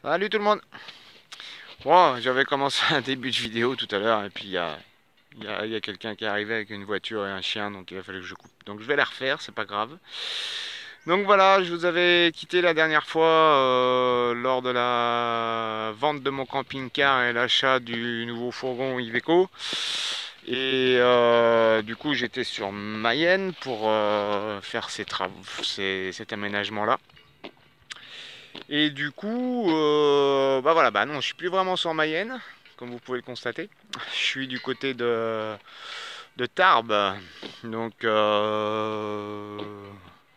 Salut tout le monde. Bon, j'avais commencé un début de vidéo tout à l'heure et puis il y a quelqu'un qui est arrivé avec une voiture et un chien, donc il a fallu que je coupe. Donc je vais la refaire, c'est pas grave. Donc voilà, je vous avais quitté la dernière fois lors de la vente de mon camping-car et l'achat du nouveau fourgon Iveco. Et du coup j'étais sur Mayenne pour faire ces travaux, cet aménagement-là. Et du coup, bah voilà, bah non, je suis plus vraiment sur Mayenne, comme vous pouvez le constater. Je suis du côté de Tarbes, donc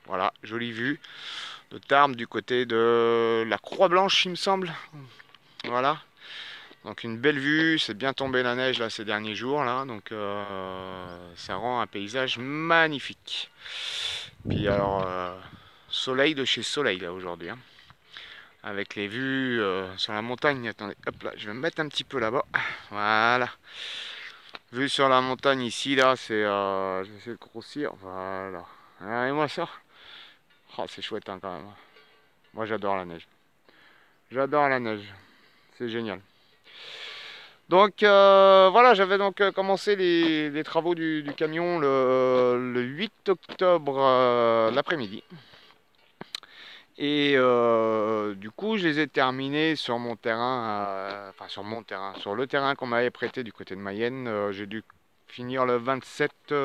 voilà, jolie vue de Tarbes du côté de la Croix-Blanche, il me semble. Voilà, donc une belle vue, c'est bien tombé la neige là ces derniers jours là, donc ça rend un paysage magnifique. Puis alors, soleil de chez soleil là aujourd'hui, hein, avec les vues sur la montagne. Attendez, hop là, je vais me mettre un petit peu là-bas. Voilà. Vue sur la montagne ici, là, c'est. Je vais essayer de grossir. Voilà. Regardez-moi ça. Oh, c'est chouette hein, quand même. Moi, j'adore la neige. J'adore la neige. C'est génial. Donc voilà, j'avais donc commencé les travaux du camion le 8 octobre l'après-midi. Et du coup, je les ai terminés sur mon terrain, enfin sur mon terrain, sur le terrain qu'on m'avait prêté du côté de Mayenne. J'ai dû finir le 27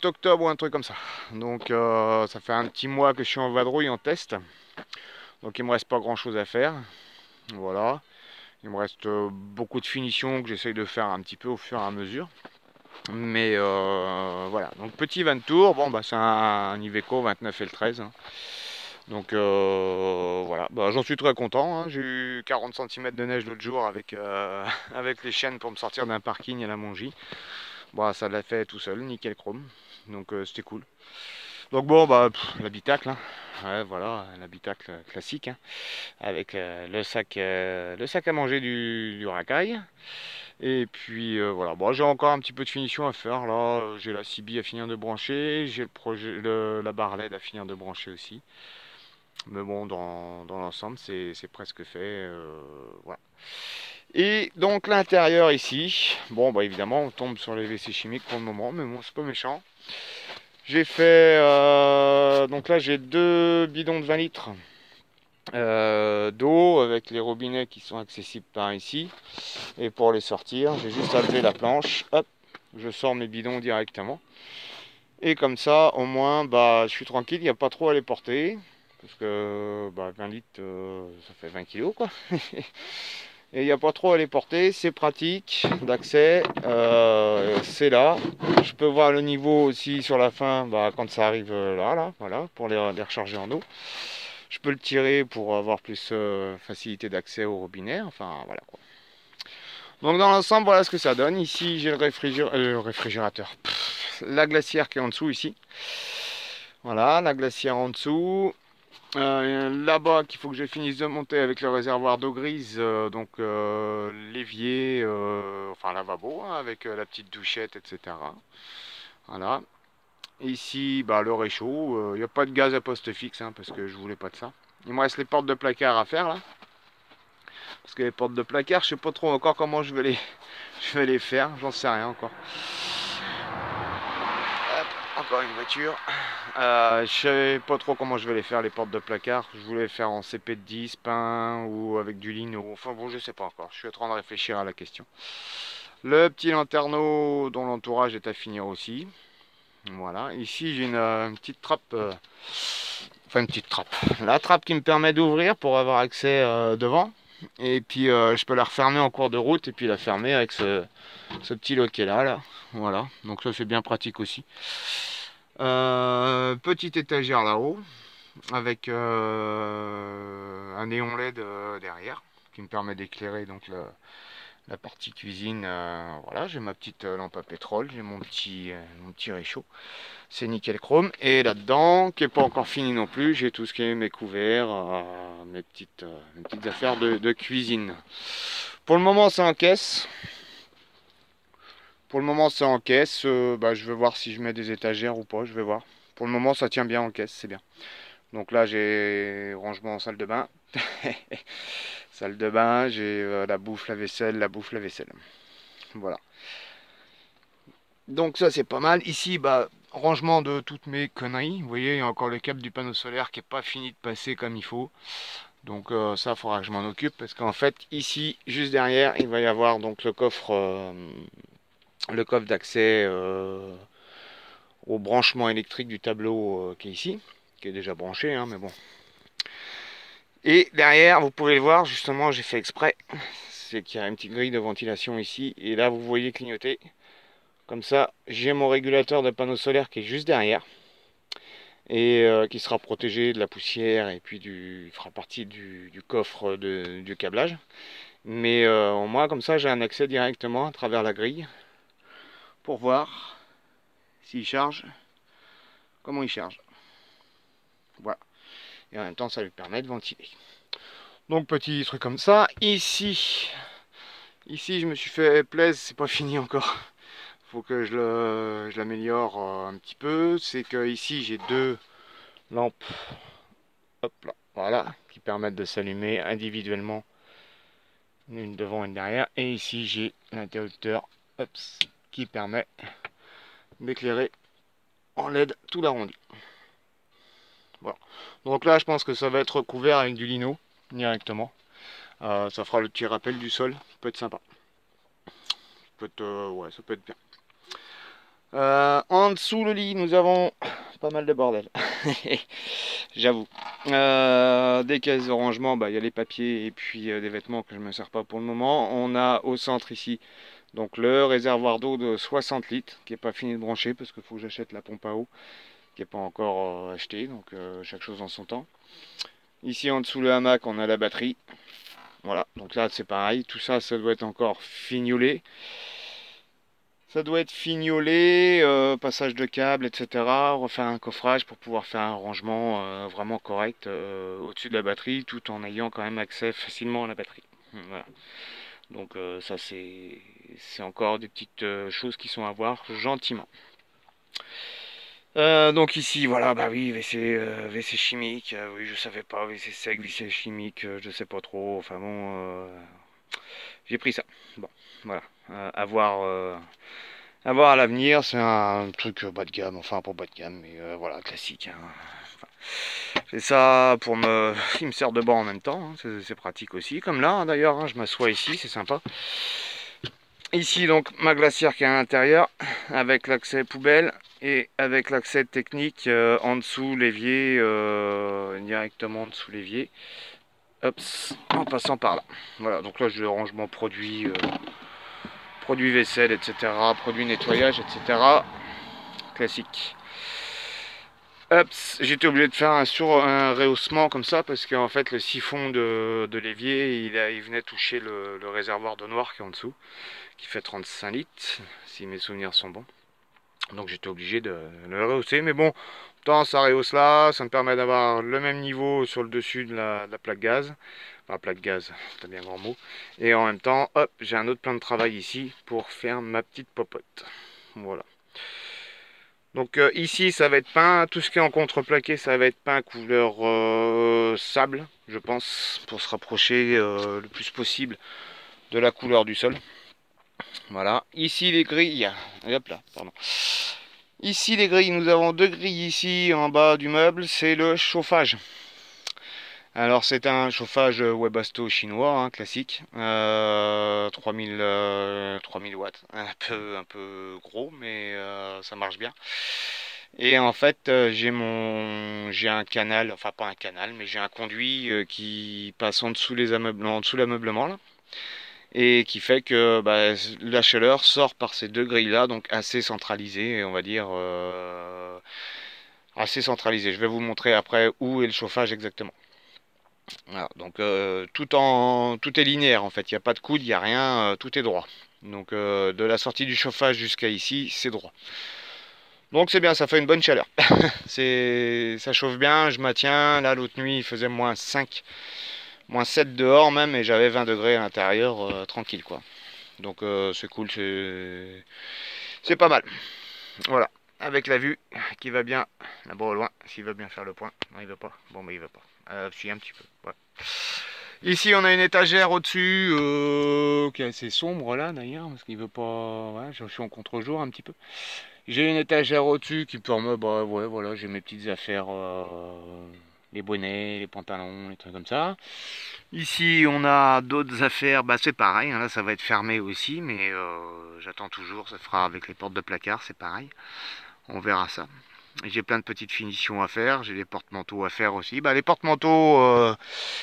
octobre ou un truc comme ça. Donc ça fait un petit mois que je suis en vadrouille, en test. Donc il me reste pas grand-chose à faire. Voilà. Il me reste beaucoup de finitions que j'essaye de faire un petit peu au fur et à mesure. Mais voilà. Donc petit 20 tours. Bon, bah c'est un Iveco 29 L13, hein. Donc voilà, bah, j'en suis très content, hein. J'ai eu 40 cm de neige l'autre jour avec, avec les chaînes pour me sortir d'un parking à la Mongie. Bon, ça l'a fait tout seul, nickel chrome. Donc c'était cool. Donc bon, bah l'habitacle, hein. Ouais, voilà, l'habitacle classique, hein, avec le sac à manger du racaille. Et puis voilà, bon, j'ai encore un petit peu de finition à faire là. J'ai la CB à finir de brancher, j'ai le projet, la barre LED à finir de brancher aussi. Mais bon, dans l'ensemble, c'est presque fait. Voilà. Et donc l'intérieur ici, bon bah évidemment on tombe sur les WC chimiques pour le moment, mais bon c'est pas méchant. J'ai fait, donc là j'ai deux bidons de 20 litres d'eau avec les robinets qui sont accessibles par ici. Et pour les sortir, j'ai juste à lever la planche, hop, je sors mes bidons directement. Et comme ça, au moins, bah, je suis tranquille, il n'y a pas trop à les porter. Parce que bah, 20 litres, ça fait 20 kilos, quoi. Et il n'y a pas trop à les porter, c'est pratique d'accès, c'est là. Je peux voir le niveau aussi sur la fin, bah, quand ça arrive là, voilà, pour les recharger en eau. Je peux le tirer pour avoir plus facilité d'accès au robinet, enfin voilà quoi. Donc dans l'ensemble, voilà ce que ça donne. Ici, j'ai le réfrigérateur, la glacière qui est en dessous ici. Voilà, la glacière en dessous. Là-bas, qu'il faut que je finisse de monter avec le réservoir d'eau grise, donc l'évier, enfin lavabo, hein, avec la petite douchette, etc. Voilà. Ici, bah, le réchaud. Il n'y a pas de gaz à poste fixe, hein, parce que je voulais pas de ça. Il me reste les portes de placard à faire là. Parce que les portes de placard, je sais pas trop encore comment je vais les faire. J'en sais rien encore. Hop, encore une voiture. Je sais pas trop comment je vais les faire, les portes de placard. Je voulais les faire en CP de 10, peint ou avec du lino. Enfin bon, je sais pas encore. Je suis en train de réfléchir à la question. Le petit lanterneau dont l'entourage est à finir aussi. Voilà. Ici, j'ai une petite trappe. Enfin, une petite trappe. La trappe qui me permet d'ouvrir pour avoir accès devant. Et puis, je peux la refermer en cours de route et puis la fermer avec ce petit loquet là. Voilà. Donc, ça, c'est bien pratique aussi. Petite étagère là-haut avec un néon LED derrière qui me permet d'éclairer donc la partie cuisine. Voilà, j'ai ma petite lampe à pétrole, j'ai mon petit réchaud, c'est nickel chrome. Et là-dedans, qui est pas encore fini non plus, j'ai tout ce qui est mes couverts, mes petites affaires de cuisine. Pour le moment, c'est en caisse. Pour le moment, c'est en caisse. Bah, je vais voir si je mets des étagères ou pas. Je vais voir. Pour le moment, ça tient bien en caisse, c'est bien. Donc là j'ai rangement en salle de bain. Salle de bain, j'ai la bouffe, la vaisselle, la bouffe, la vaisselle. Voilà. Donc ça c'est pas mal. Ici, bah, rangement de toutes mes conneries. Vous voyez, il y a encore le câble du panneau solaire qui est pas fini de passer comme il faut. Donc ça, il faudra que je m'en occupe parce qu'en fait, ici, juste derrière, il va y avoir donc le coffre d'accès au branchement électrique du tableau qui est ici, qui est déjà branché, hein, mais bon. Et derrière, vous pouvez le voir, justement, j'ai fait exprès, c'est qu'il y a une petite grille de ventilation ici, et là, vous voyez clignoter. Comme ça, j'ai mon régulateur de panneau solaire qui est juste derrière, et qui sera protégé de la poussière, et puis il fera partie du coffre du câblage. Mais au moins, comme ça, j'ai un accès directement à travers la grille, pour voir s'il charge, comment il charge. Voilà. Et en même temps, ça lui permet de ventiler. Donc petit truc comme ça. Ici, je me suis fait plaisir, c'est pas fini encore. Faut que je l'améliore un petit peu. C'est que ici j'ai deux lampes, hop là, voilà, qui permettent de s'allumer individuellement, une devant et une derrière. Et ici j'ai l'interrupteur, qui permet d'éclairer en LED tout l'arrondi. Voilà. Donc là, je pense que ça va être couvert avec du lino directement. Ça fera le petit rappel du sol, ça peut être sympa. Ouais, ça peut être bien. En dessous le lit, nous avons pas mal de bordel. J'avoue. Des caisses de rangement, bah, il y a les papiers et puis des vêtements que je ne me sers pas pour le moment. On a au centre ici donc le réservoir d'eau de 60 litres qui n'est pas fini de brancher parce qu'il faut que j'achète la pompe à eau qui n'est pas encore achetée. Donc chaque chose en son temps. Ici en dessous le hamac, on a la batterie. Voilà, donc là c'est pareil. Tout ça, ça doit être encore fignolé. Ça doit être fignolé, passage de câble, etc. Refaire un coffrage pour pouvoir faire un rangement vraiment correct au-dessus de la batterie, tout en ayant quand même accès facilement à la batterie. Voilà. Donc ça c'est encore des petites choses qui sont à voir gentiment. Donc ici, voilà, bah oui, WC chimique, oui, je savais pas, WC sec, WC chimique, je sais pas trop, enfin bon, j'ai pris ça. Bon, voilà, à voir à l'avenir, c'est un truc bas de gamme, enfin pas bas de gamme, mais voilà, classique. Hein. Enfin, c'est ça pour me... Il me sert de banc en même temps, hein, c'est pratique aussi. Comme là, hein, d'ailleurs, hein, je m'assois ici, c'est sympa. Ici, donc, ma glacière qui est à l'intérieur, avec l'accès poubelle et avec l'accès technique en dessous l'évier, directement en dessous l'évier. Hop, en passant par là. Voilà, donc là, je range mon produit, produit vaisselle, etc., produit nettoyage, etc. Classique. Hop, j'étais obligé de faire un rehaussement comme ça parce qu'en fait le siphon de l'évier il venait toucher le réservoir d'eau noire qui est en dessous, qui fait 35 litres si mes souvenirs sont bons. Donc j'étais obligé de le rehausser, mais bon, tant ça rehausse là, ça me permet d'avoir le même niveau sur le dessus de la plaque gaz. Enfin, plaque gaz, c'est un bien grand mot. Et en même temps, hop, j'ai un autre plan de travail ici pour faire ma petite popote. Voilà. Donc ici ça va être peint, tout ce qui est en contreplaqué ça va être peint couleur sable je pense, pour se rapprocher le plus possible de la couleur du sol. Voilà, ici les grilles, hop là, pardon. Ici les grilles, nous avons deux grilles ici en bas du meuble, c'est le chauffage. Alors c'est un chauffage Webasto chinois, hein, classique, 3000 watts, un peu gros mais ça marche bien. Et en fait j'ai un canal, enfin pas un canal, mais j'ai un conduit qui passe en dessous en dessous l'ameublement là, et qui fait que bah, la chaleur sort par ces deux grilles là, donc assez centralisé, on va dire assez centralisé. Je vais vous montrer après où est le chauffage exactement. Voilà, donc tout est linéaire en fait, il n'y a pas de coude, il n'y a rien, tout est droit. Donc de la sortie du chauffage jusqu'à ici, c'est droit. Donc c'est bien, ça fait une bonne chaleur. Ça chauffe bien, je maintiens. Là l'autre nuit il faisait -5, -7 dehors même, et j'avais 20 degrés à l'intérieur, tranquille quoi. Donc c'est cool, c'est pas mal. Voilà. avec la vue qui va bien là-bas au loin, s'il veut bien faire le point. Non, il veut pas. Bon, mais il veut pas. Si, un petit peu. Ouais. Ici, on a une étagère au-dessus qui est assez sombre là d'ailleurs, parce qu'il veut pas. Ouais, je suis en contre-jour un petit peu. J'ai une étagère au-dessus qui me permet, bah ouais, voilà, j'ai mes petites affaires, les bonnets, les pantalons, les trucs comme ça. Ici, on a d'autres affaires, bah c'est pareil, hein, là ça va être fermé aussi, mais j'attends toujours, ça fera avec les portes de placard, c'est pareil. On verra ça. J'ai plein de petites finitions à faire, j'ai des porte-manteaux à faire aussi. Bah les porte-manteaux,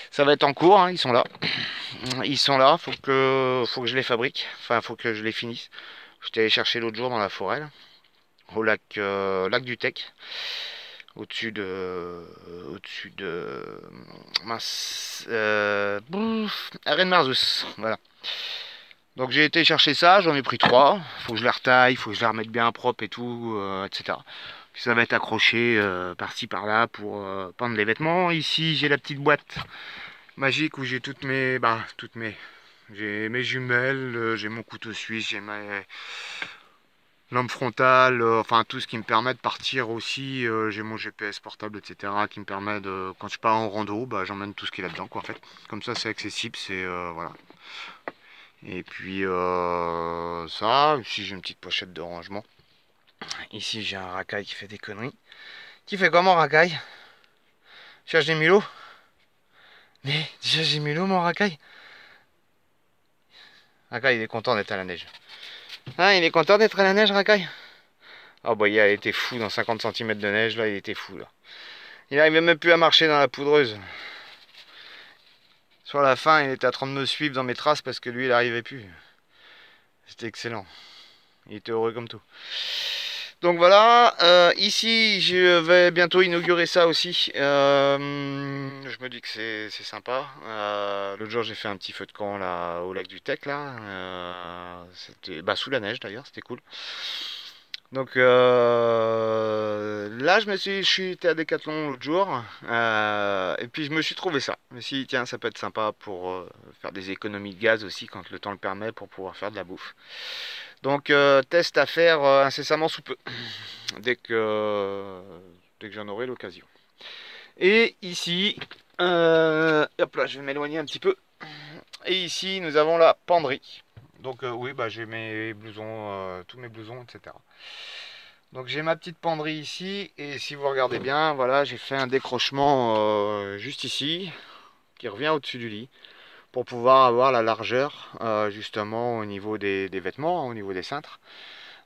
ça va être en cours, hein, ils sont là. Ils sont là, faut que je les fabrique, enfin faut que je les finisse. J'étais allé chercher l'autre jour dans la forêt, là, au lac du Tech, au-dessus de, mince, Rennes-Marzus, voilà. Donc j'ai été chercher ça, j'en ai pris 3. Faut que je les retaille, faut que je les remette bien propre et tout, etc. Puis ça va être accroché par-ci par-là pour pendre les vêtements. Ici j'ai la petite boîte magique où j'ai j'ai mes jumelles, j'ai mon couteau suisse, j'ai ma lampe frontale, enfin tout ce qui me permet de partir aussi. J'ai mon GPS portable, etc. qui me permet de, quand je pars en rando, bah, j'emmène tout ce qui est là-dedans, quoi, en fait. Comme ça c'est accessible, c'est voilà. Et puis ça, ici j'ai une petite pochette de rangement. Ici j'ai un racaille qui fait des conneries. Qui fait comment racaille? Cherche des mulots? Mais cherche des mulots mon racaille? Racaille il est content d'être à la neige. Hein, il est content d'être à la neige racaille? Ah bah il a été fou dans 50 cm de neige là, il était fou là. Il n'arrivait même plus à marcher dans la poudreuse. Sur la fin il était en train de me suivre dans mes traces parce que lui il n'arrivait plus. C'était excellent. Il était heureux comme tout. Donc voilà, ici je vais bientôt inaugurer ça aussi. Je me dis que c'est sympa. L'autre jour j'ai fait un petit feu de camp là au lac du Tech là. C'était sous la neige d'ailleurs, c'était cool. Donc là je suis été à Decathlon l'autre jour et puis je me suis trouvé ça. Je me suis dit tiens ça peut être sympa pour faire des économies de gaz aussi quand le temps le permet pour pouvoir faire de la bouffe. Donc test à faire incessamment sous peu, dès que j'en aurai l'occasion. Et ici, hop là, je vais m'éloigner un petit peu. Et ici, nous avons la penderie. Donc oui, bah, j'ai mes blousons, tous mes blousons, etc. Donc j'ai ma petite penderie ici, et si vous regardez bien, voilà, j'ai fait un décrochement juste ici, qui revient au-dessus du lit, pour pouvoir avoir la largeur justement au niveau des vêtements, hein, au niveau des cintres.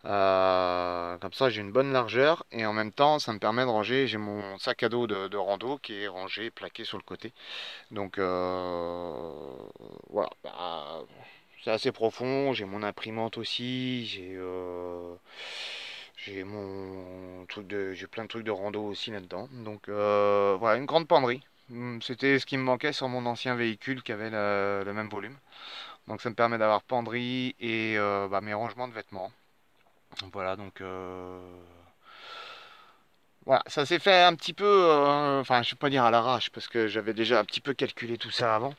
Comme ça j'ai une bonne largeur et en même temps ça me permet de ranger, j'ai mon sac à dos de rando qui est rangé, plaqué sur le côté. Donc voilà, c'est assez profond, j'ai mon imprimante aussi, j'ai plein de trucs de rando aussi là-dedans. Donc voilà, une grande penderie. C'était ce qui me manquait sur mon ancien véhicule qui avait le même volume. Donc ça me permet d'avoir penderie et mes rangements de vêtements. Voilà, donc voilà, ça s'est fait un petit peu, enfin je ne vais pas dire à l'arrache parce que j'avais déjà un petit peu calculé tout ça avant.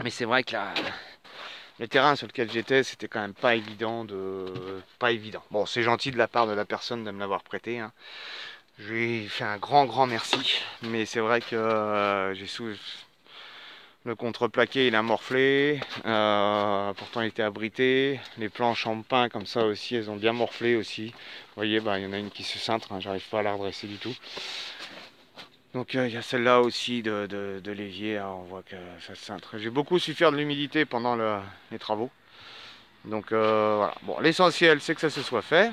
Mais c'est vrai que le terrain sur lequel j'étais, c'était quand même pas évident pas évident. Bon, c'est gentil de la part de la personne de me l'avoir prêté, hein. Je lui ai fait un grand merci, mais c'est vrai que le contreplaqué il a morflé, pourtant il était abrité. Les planches en pin comme ça aussi, elles ont bien morflé aussi. Vous voyez, il y en a une qui se cintre, hein, j'arrive pas à la redresser du tout. Donc il y a celle-là aussi de l'évier, hein, on voit que ça se cintre. J'ai beaucoup su faire de l'humidité pendant les travaux. Donc voilà, bon, l'essentiel c'est que ça se soit fait.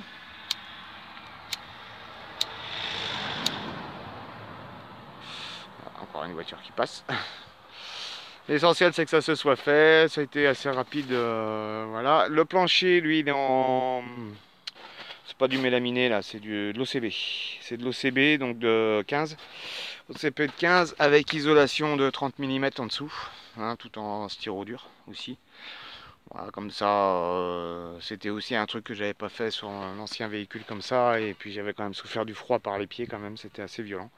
Voilà, encore une voiture qui passe. L'essentiel c'est que ça se soit fait, ça a été assez rapide, voilà. Le plancher lui il est en... C'est pas du mélaminé là, c'est de l'OCB. C'est de l'OCB donc de 15. OCB de 15 avec isolation de 30 mm en dessous, hein, tout en styro dur aussi. Voilà, comme ça, c'était aussi un truc que j'avais pas fait sur un ancien véhicule comme ça, et puis j'avais quand même souffert du froid par les pieds quand même, c'était assez violent.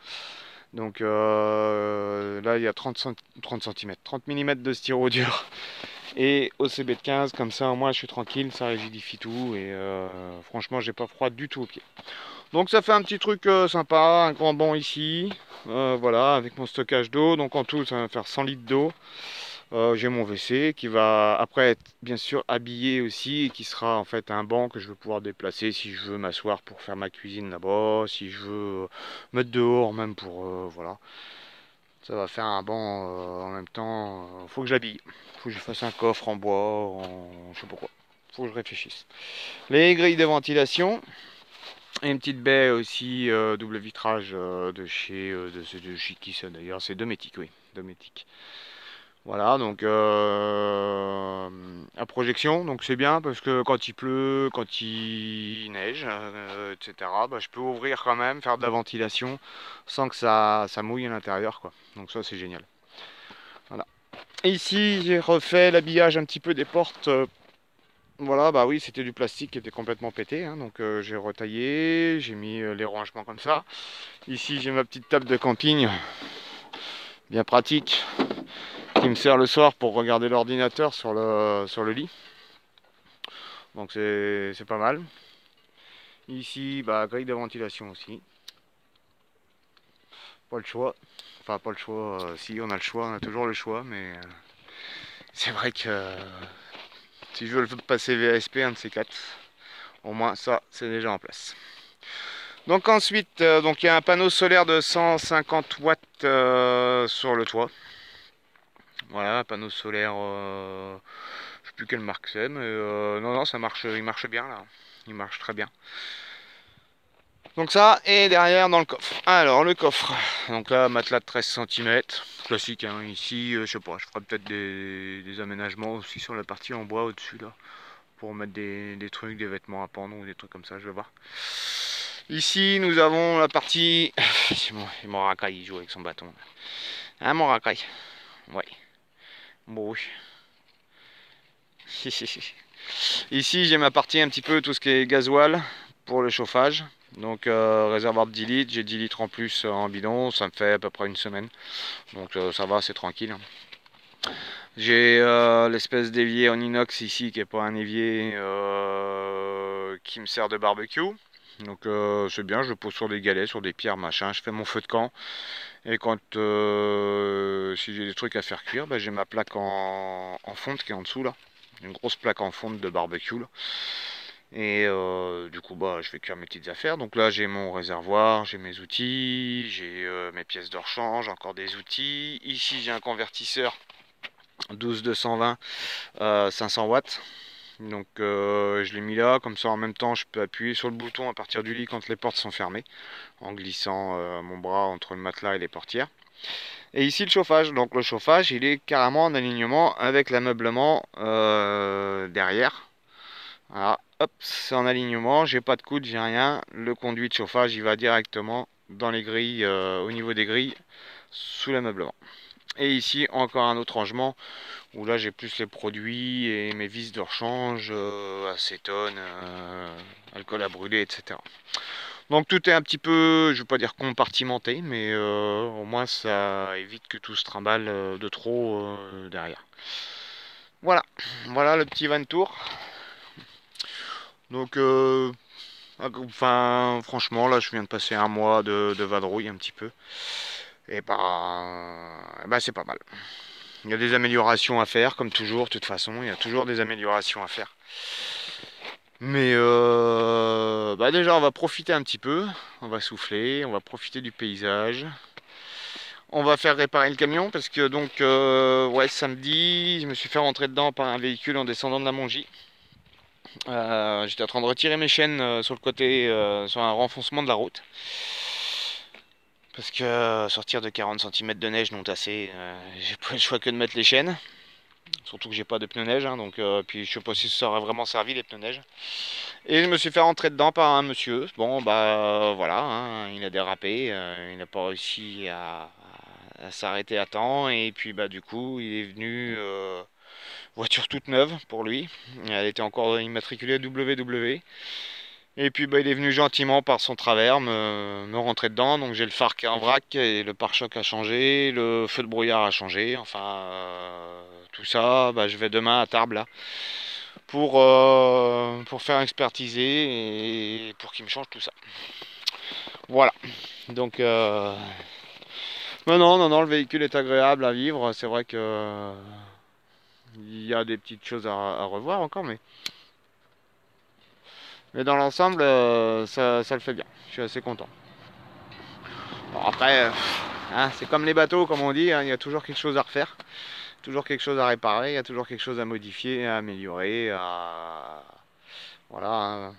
Donc là il y a 30 cm, 30 mm de styro dur et OCB de 15, comme ça au moins je suis tranquille, ça rigidifie tout et franchement j'ai pas froid du tout aux pieds. Donc ça fait un petit truc sympa, un grand banc ici, voilà, avec mon stockage d'eau. Donc en tout, ça va faire 100 litres d'eau. J'ai mon WC qui va après être bien sûr habillé aussi et qui sera en fait un banc que je vais pouvoir déplacer si je veux m'asseoir pour faire ma cuisine là-bas, si je veux mettre dehors même pour voilà. Ça va faire un banc en même temps. Faut que je l'habille. Faut que je fasse un coffre en bois, je sais pas quoi. Faut que je réfléchisse. Les grilles de ventilation. Et une petite baie aussi double vitrage de chez qui ça d'ailleurs, c'est Dometic, oui, Dometic. Voilà, donc à projection, donc c'est bien parce que quand il pleut, quand il neige, etc., bah, je peux ouvrir quand même, faire de la ventilation sans que ça mouille à l'intérieur, quoi. Donc ça c'est génial. Voilà. Et ici j'ai refait l'habillage un petit peu des portes. Voilà, bah oui, c'était du plastique qui était complètement pété, hein, donc j'ai retaillé, j'ai mis les rangements comme ça. Ici j'ai ma petite table de camping, bien pratique, qui me sert le soir pour regarder l'ordinateur sur le lit. Donc c'est pas mal. Ici, bah, grille de ventilation aussi. Pas le choix. Enfin, pas le choix. Si, on a le choix, on a toujours le choix, mais c'est vrai que si je veux le passer VSP, un de ces quatre, au moins ça, c'est déjà en place. Donc ensuite, donc il y a un panneau solaire de 150 watts sur le toit. Voilà, un panneau solaire, je sais plus quelle marque c'est, mais non, non, ça marche, il marche bien là. Il marche très bien. Donc ça, et derrière dans le coffre. Alors le coffre, donc là matelas de 13 cm, classique hein. Ici, je sais pas, je ferai peut-être des aménagements aussi sur la partie en bois au-dessus là, pour mettre des trucs, des vêtements à pendre ou des trucs comme ça, je vais voir. Ici nous avons la partie, c'est mon racaille, il joue avec son bâton. Hein mon racaille? Ouais, bon oui. Ici j'ai ma partie un petit peu tout ce qui est gasoil pour le chauffage. Donc réservoir de 10 litres, j'ai 10 litres en plus en bidon, ça me fait à peu près une semaine. Donc ça va, c'est tranquille. J'ai l'espèce d'évier en inox ici qui est pas un évier qui me sert de barbecue. Donc c'est bien, je le pose sur des galets, sur des pierres, machin, je fais mon feu de camp. Et quand si j'ai des trucs à faire cuire, bah, j'ai ma plaque en fonte qui est en dessous là. Une grosse plaque en fonte de barbecue là. Et du coup bah je fais cuire mes petites affaires. Donc là j'ai mon réservoir, j'ai mes outils, j'ai mes pièces de rechange, encore des outils. Ici j'ai un convertisseur 12-220 500 watts. Donc je l'ai mis là, comme ça en même temps je peux appuyer sur le bouton à partir du lit quand les portes sont fermées, en glissant mon bras entre le matelas et les portières. Et ici le chauffage, donc le chauffage il est carrément en alignement avec l'ameublement derrière. Voilà, hop, c'est en alignement, j'ai pas de coude, j'ai rien. Le conduit de chauffage il va directement dans les grilles, au niveau des grilles, sous l'ameublement. Et ici encore un autre rangement où là j'ai plus les produits et mes vis de rechange, acétone, alcool à brûler, etc. Donc tout est un petit peu, je vais pas dire compartimenté, mais au moins ça évite que tout se trimballe de trop derrière. Voilà, voilà le petit van tour. Donc enfin franchement là je viens de passer un mois de vadrouille un petit peu. Et bah c'est pas mal. Il y a des améliorations à faire, comme toujours, de toute façon, il y a toujours des améliorations à faire. Mais bah déjà, on va profiter un petit peu, on va souffler, on va profiter du paysage. On va faire réparer le camion parce que donc, ouais, samedi, je me suis fait rentrer dedans par un véhicule en descendant de la Mongie. J'étais en train de retirer mes chaînes sur le côté, sur un renfoncement de la route. Parce que sortir de 40 cm de neige non tassée, j'ai pas le choix que de mettre les chaînes. Surtout que j'ai pas de pneus neige, hein, donc puis je sais pas si ça aurait vraiment servi les pneus neige. Et je me suis fait rentrer dedans par un monsieur. Bon bah voilà, hein, il a dérapé, il n'a pas réussi à s'arrêter à temps et puis bah du coup il est venu voiture toute neuve pour lui. Elle était encore immatriculée WW. Et puis bah il est venu gentiment par son travers me rentrer dedans. Donc j'ai le phare qui est en vrac et le pare-choc a changé, le feu de brouillard a changé. Enfin tout ça, bah, je vais demain à Tarbes là pour faire expertiser et pour qu'il me change tout ça. Voilà. Donc, non, le véhicule est agréable à vivre. C'est vrai que il y a des petites choses à revoir encore, mais dans l'ensemble, ça le fait bien. Je suis assez content. Bon, après, hein, c'est comme les bateaux, comme on dit, hein, il y a toujours quelque chose à refaire, toujours quelque chose à réparer, il y a toujours quelque chose à modifier, à améliorer, voilà, hein.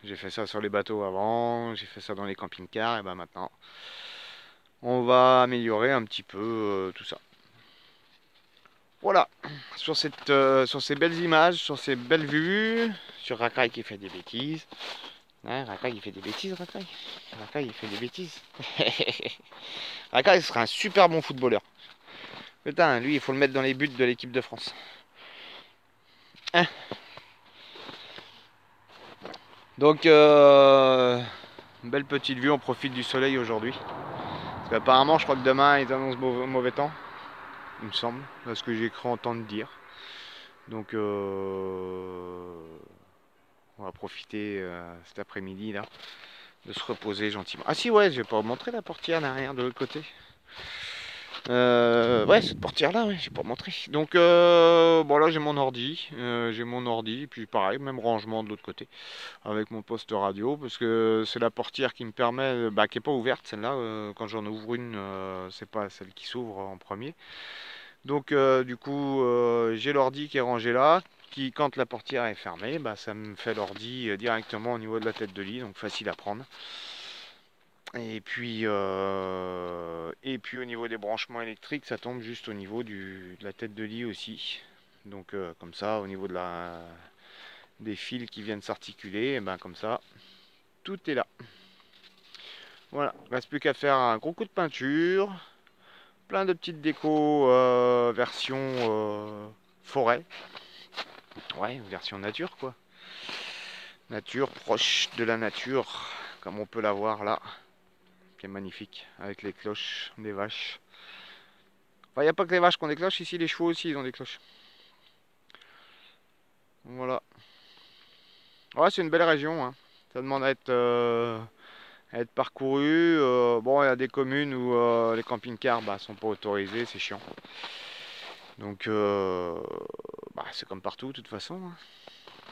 J'ai fait ça sur les bateaux avant, j'ai fait ça dans les camping-cars, et ben maintenant, on va améliorer un petit peu tout ça. Voilà, sur ces belles images, sur ces belles vues, sur Rakai qui fait des bêtises. Ouais, Rakai il fait des bêtises, Rakai. Rakai il fait des bêtises. Rakai il sera un super bon footballeur. Putain, lui il faut le mettre dans les buts de l'équipe de France. Hein. Donc, belle petite vue, on profite du soleil aujourd'hui. Parce qu'apparemment, je crois que demain ils annoncent mauvais temps, il me semble, parce que j'ai cru entendre dire. Donc, on va profiter cet après-midi là, de se reposer gentiment. Ah si, ouais, je vais pas vous montrer la portière derrière de l'autre côté. Ouais, cette portière-là, ouais, j'ai pas montré. Donc, bon là j'ai mon ordi, et puis pareil, même rangement de l'autre côté, avec mon poste radio, parce que c'est la portière qui me permet, bah, qui est pas ouverte, celle-là, quand j'en ouvre une, c'est pas celle qui s'ouvre en premier. Donc, du coup, j'ai l'ordi qui est rangé là, qui, quand la portière est fermée, bah, ça me fait l'ordi directement au niveau de la tête de lit, donc facile à prendre. Et puis au niveau des branchements électriques, ça tombe juste au niveau de la tête de lit aussi. Donc comme ça, au niveau des fils qui viennent s'articuler, et ben comme ça, tout est là. Voilà, il ne reste plus qu'à faire un gros coup de peinture, plein de petites décos version forêt. Ouais, version nature quoi. Nature, proche de la nature, comme on peut la voir là, qui est magnifique, avec les cloches des vaches. Enfin, il n'y a pas que les vaches qui ont des cloches, ici les chevaux aussi ils ont des cloches. Voilà. Ouais, c'est une belle région, hein. Ça demande à être parcouru. Bon, il y a des communes où les camping-cars bah, sont pas autorisés, c'est chiant. Donc, bah, c'est comme partout, de toute façon, hein.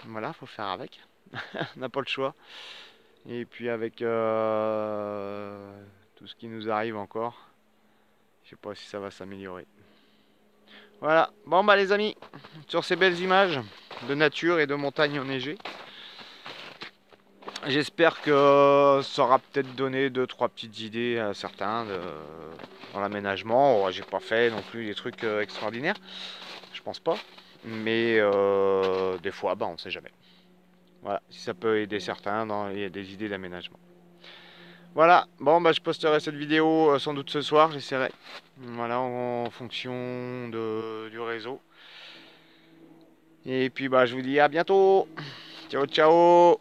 Voilà, faut faire avec. On n'a pas le choix. Et puis avec tout ce qui nous arrive encore, je sais pas si ça va s'améliorer. Voilà. Bon, bah les amis, sur ces belles images de nature et de montagnes enneigées, j'espère que ça aura peut-être donné deux trois petites idées à certains dans l'aménagement. Oh, j'ai pas fait non plus des trucs extraordinaires, je pense pas. Mais des fois, bah, on sait jamais. Voilà, si ça peut aider certains dans des idées d'aménagement. Voilà, bon, bah, je posterai cette vidéo sans doute ce soir, j'essaierai. Voilà, en fonction du réseau. Et puis, bah, je vous dis à bientôt. Ciao, ciao.